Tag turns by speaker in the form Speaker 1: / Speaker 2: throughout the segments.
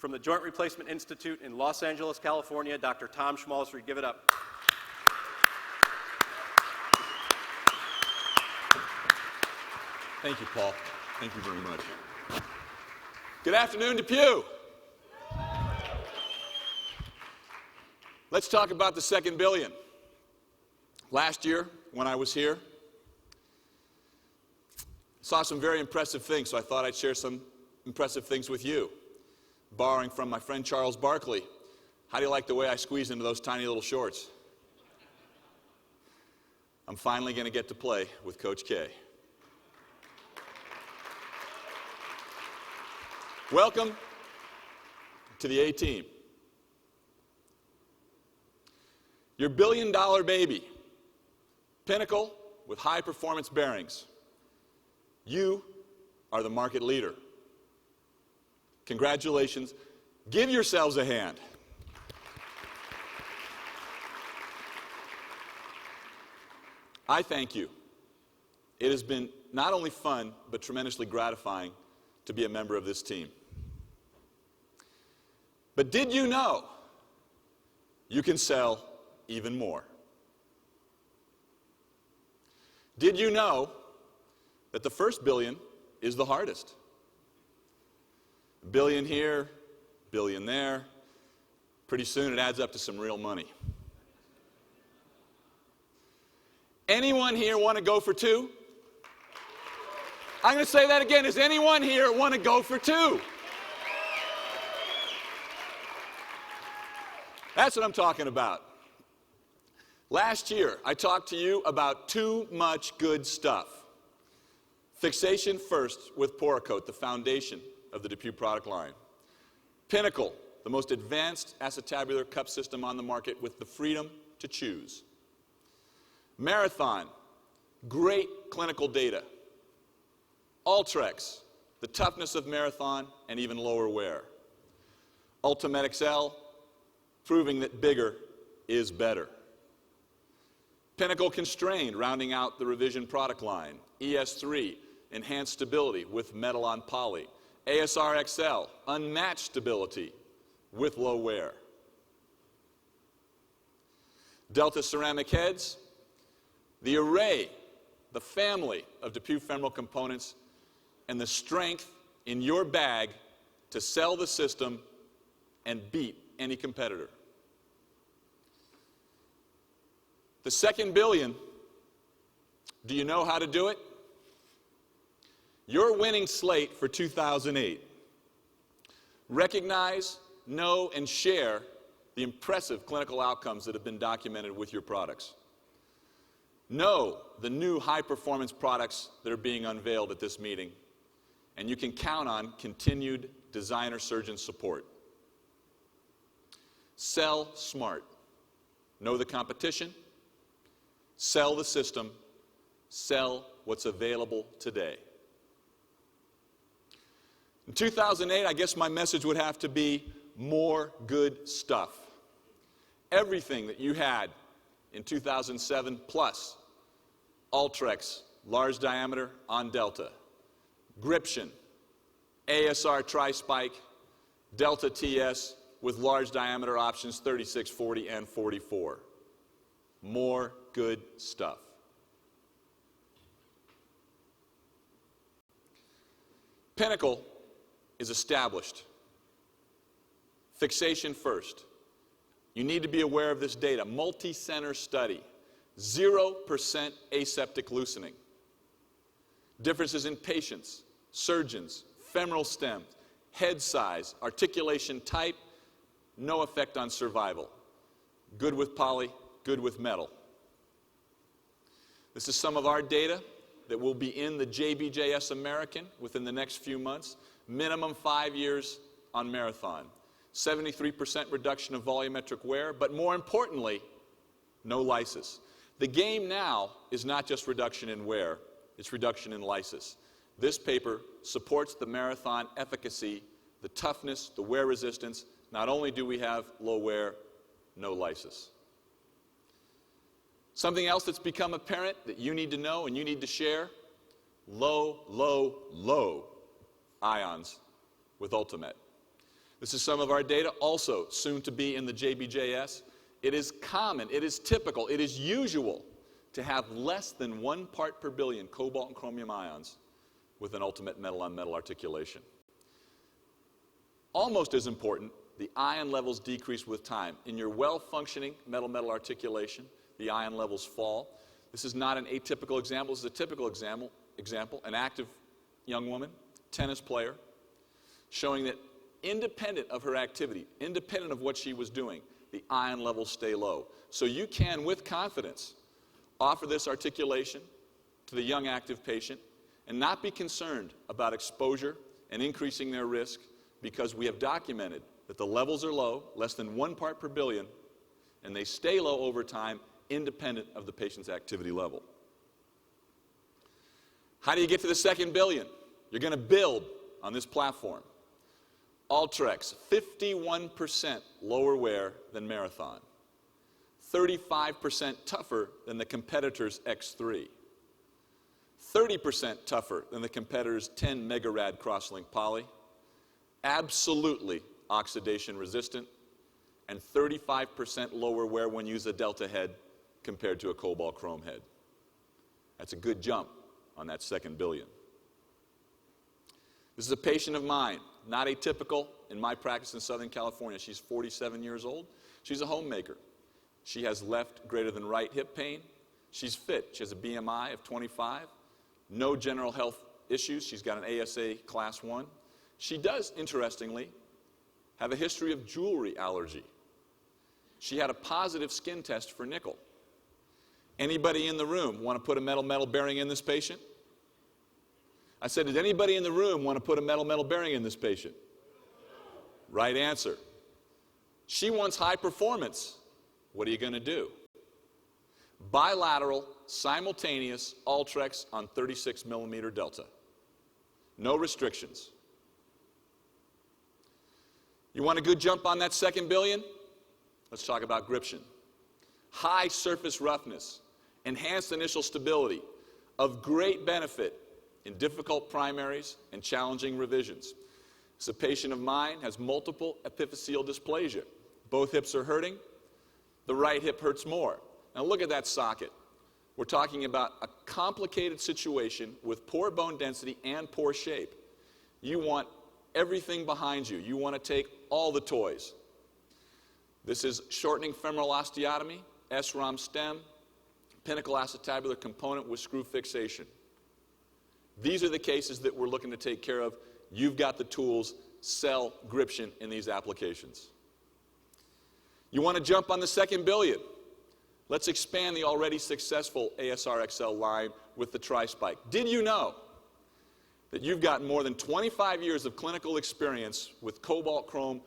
Speaker 1: From the Joint Replacement Institute in Los Angeles, California, Dr. Tom Schmalzried. Give it up.
Speaker 2: Thank you, Paul. Thank you very much. Good afternoon, DePuy. Let's talk about the second billion. Last year, when I was here, saw some very impressive things, so I thought I'd share some impressive things with you. Borrowing from my friend Charles Barkley, how do you like the way I squeeze into those tiny little shorts? I'm finally going to get to play with Coach K. Welcome to the A-Team. Your billion-dollar baby, Pinnacle with high-performance bearings. You are the market leader. Congratulations. Give yourselves a hand. I thank you. It has been not only fun, but tremendously gratifying to be a member of this team. But did you know you can sell even more? Did you know that the first billion is the hardest? Billion here, billion there. Pretty soon it adds up to some real money. Anyone here want to go for two? I'm going to say that again. Does anyone here want to go for two? That's what I'm talking about. Last year, I talked to you about too much good stuff. Fixation first with Porocoat, the foundation of the DePuy product line. Pinnacle, the most advanced acetabular cup system on the market with the freedom to choose. Marathon, great clinical data. Ultrex, the toughness of Marathon and even lower wear. Ultimate XL, proving that bigger is better. Pinnacle Constrained, rounding out the revision product line. ES3, enhanced stability with metal on poly. ASR XL, unmatched stability with low wear. Delta ceramic heads, the array, the family of DePuy femoral components, and the strength in your bag to sell the system and beat any competitor. The second billion, do you know how to do it? Your winning slate for 2008. Recognize, know, and share the impressive clinical outcomes that have been documented with your products. Know the new high-performance products that are being unveiled at this meeting, and you can count on continued designer surgeon support. Sell smart. Know the competition. Sell the system. Sell what's available today. In 2008, I guess my message would have to be more good stuff. Everything that you had in 2007 plus Ultrex, large diameter on Delta, Gription, ASR Tri-Spike, Delta TS with large diameter options 36, 40, and 44. More good stuff. Pinnacle is established. Fixation first. You need to be aware of this data. Multi-center study. 0% aseptic loosening. Differences in patients, surgeons, femoral stem, head size, articulation type, no effect on survival. Good with poly, good with metal. This is some of our data that will be in the JBJS American within the next few months. Minimum 5 years on Marathon. 73% reduction of volumetric wear, but more importantly, no lysis. The game now is not just reduction in wear, it's reduction in lysis. This paper supports the Marathon efficacy, the toughness, the wear resistance. Not only do we have low wear, no lysis. Something else that's become apparent that you need to know and you need to share, low ions with Ultimate. This is some of our data, also soon to be in the JBJS. It is common, it is typical, it is usual to have less than 1 part per billion cobalt and chromium ions with an ultimate metal-on-metal articulation. Almost as important, the ion levels decrease with time. In your well-functioning metal-metal articulation, the ion levels fall. This is not an atypical example, this is a typical example. An active young woman, tennis player, showing that independent of her activity, independent of what she was doing, the ion levels stay low. So you can, with confidence, offer this articulation to the young active patient and not be concerned about exposure and increasing their risk, because we have documented that the levels are low, less than 1 part per billion, and they stay low over time, independent of the patient's activity level. How do you get to the 2nd billion? You're going to build on this platform. Ultrex, 51% lower wear than Marathon, 35% tougher than the competitor's X3, 30% tougher than the competitor's 10 megarad crosslink poly, absolutely oxidation resistant, and 35% lower wear when you use a delta head compared to a cobalt chrome head. That's a good jump on that 2nd billion. This is a patient of mine, not atypical in my practice in Southern California. She's 47 years old. She's a homemaker. She has left greater than right hip pain. She's fit. She has a BMI of 25. No general health issues. She's got an ASA class 1. She does, interestingly, have a history of jewelry allergy. She had a positive skin test for nickel. Anybody in the room want to put a metal-metal bearing in this patient? I said, does anybody in the room want to put a metal-metal bearing in this patient? Right answer. She wants high performance. What are you going to do? Bilateral, simultaneous Ultrex on 36 millimeter delta. No restrictions. You want a good jump on that 2nd billion? Let's talk about gription. High surface roughness, enhanced initial stability, of great benefit in difficult primaries and challenging revisions. This patient of mine has multiple epiphyseal dysplasia. Both hips are hurting. The right hip hurts more. Now look at that socket. We're talking about a complicated situation with poor bone density and poor shape. You want everything behind you. You want to take all the toys. This is shortening femoral osteotomy, SROM stem, pinnacle acetabular component with screw fixation. These are the cases that we're looking to take care of. You've got the tools. Sell gription in these applications. You want to jump on the 2nd billion? Let's expand the already successful ASR XL line with the tri-spike. Did you know that you've got more than 25 years of clinical experience with cobalt chrome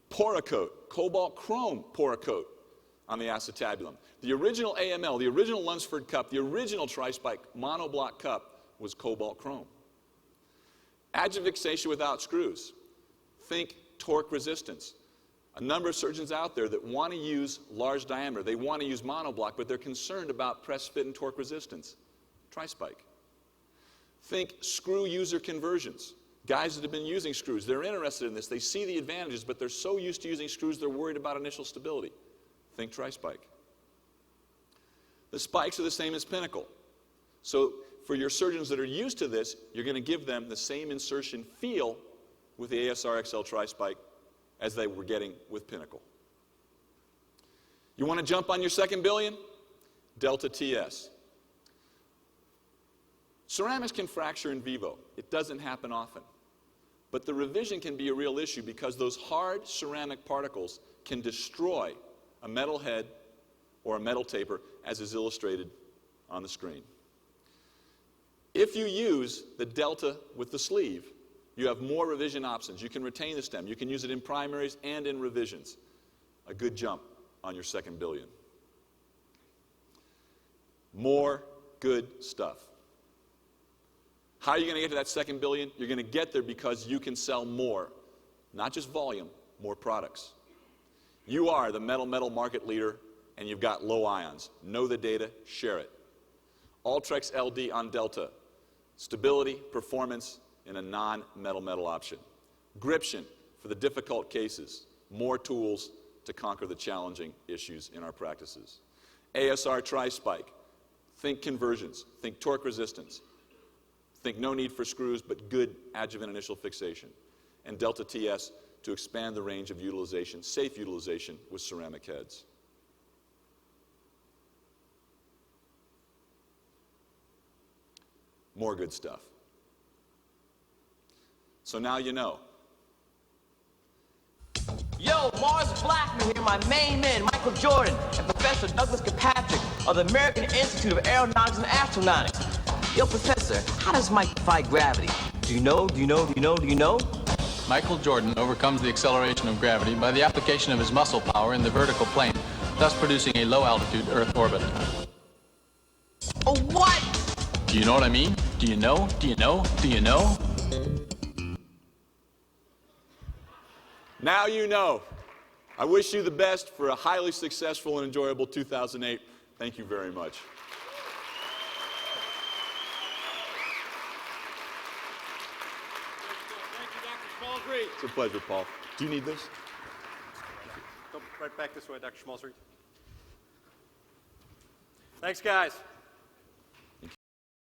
Speaker 2: Poracoat, cobalt chrome Poracoat on the acetabulum? The original AML, the original Lunsford cup, the original tri-spike monoblock cup was cobalt chrome. Adjuvixation without screws. Think torque resistance. A number of surgeons out there that want to use large diameter. They want to use monoblock, but they're concerned about press fit and torque resistance. Tri-spike. Think screw user conversions. Guys that have been using screws, they're interested in this. They see the advantages, but they're so used to using screws, they're worried about initial stability. Think tri-spike. The spikes are the same as Pinnacle. So for your surgeons that are used to this, you're going to give them the same insertion feel with the ASR XL tri-spike as they were getting with Pinnacle. You want to jump on your 2nd billion? Delta TS. Ceramics can fracture in vivo. It doesn't happen often. But the revision can be a real issue because those hard ceramic particles can destroy a metal head or a metal taper, as is illustrated on the screen. If you use the delta with the sleeve, you have more revision options. You can retain the stem. You can use it in primaries and in revisions. A good jump on your 2nd billion. More good stuff. How are you going to get to that 2nd billion? You're going to get there because you can sell more. Not just volume, more products. You are the metal-metal market leader, and you've got low ions. Know the data, share it. Ultrex LD on delta. Stability, performance, in a non-metal-metal option. Gription for the difficult cases, more tools to conquer the challenging issues in our practices. ASR tri-spike, think conversions, think torque resistance, think no need for screws but good adjuvant initial fixation. And Delta TS to expand the range of utilization, safe utilization with ceramic heads. More good stuff. So now you know.
Speaker 3: Yo, Mars Blackman here, my main man, Michael Jordan, and Professor Douglas Kirkpatrick of the American Institute of Aeronautics and Astronautics. Yo, Professor, how does Mike defy gravity? Do you know?
Speaker 4: Michael Jordan overcomes the acceleration of gravity by the application of his muscle power in the vertical plane, thus producing a low-altitude Earth orbit.
Speaker 3: Oh, what?
Speaker 4: Do you know what I mean? Do you know?
Speaker 2: Now you know. I wish you the best for a highly successful and enjoyable 2008. Thank you very much.
Speaker 1: Thank you, Dr. Schmalzried.
Speaker 2: It's a pleasure, Paul. Do you need this?
Speaker 1: Go right back this way, Dr. Schmalzried. Thanks, guys.